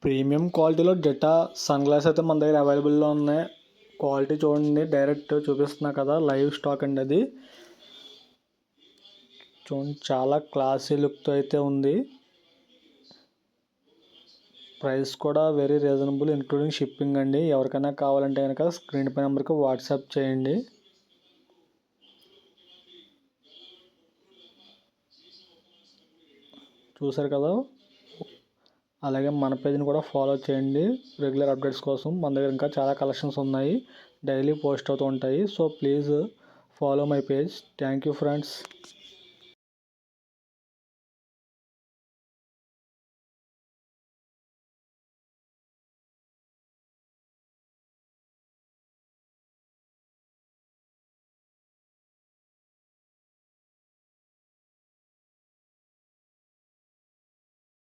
Premium క్వాలిటీలో డెటా sun glass అయితే మన దగ్గర అవైలబుల్లో ఉన్నాయి. క్వాలిటీ చూడండి, డైరెక్ట్ చూపిస్తున్నా కదా, లైవ్ స్టాక్ అండి అది. చూడండి, చాలా క్లాసీ లుక్తో అయితే ఉంది. ప్రైస్ కూడా వెరీ రీజనబుల్ ఇంక్లూడింగ్ షిప్పింగ్ అండి. ఎవరికైనా కావాలంటే కనుక స్క్రీన్ పై నెంబర్కి వాట్సాప్ చేయండి. చూసారు కదా, అలాగే మన పేజ్ని కూడా ఫాలో చేయండి రెగ్యులర్ అప్డేట్స్ కోసం. మన దగ్గర ఇంకా చాలా కలెక్షన్స్ ఉన్నాయి, డైలీ పోస్ట్ అవుతూ ఉంటాయి. So please follow my page. Thank you friends.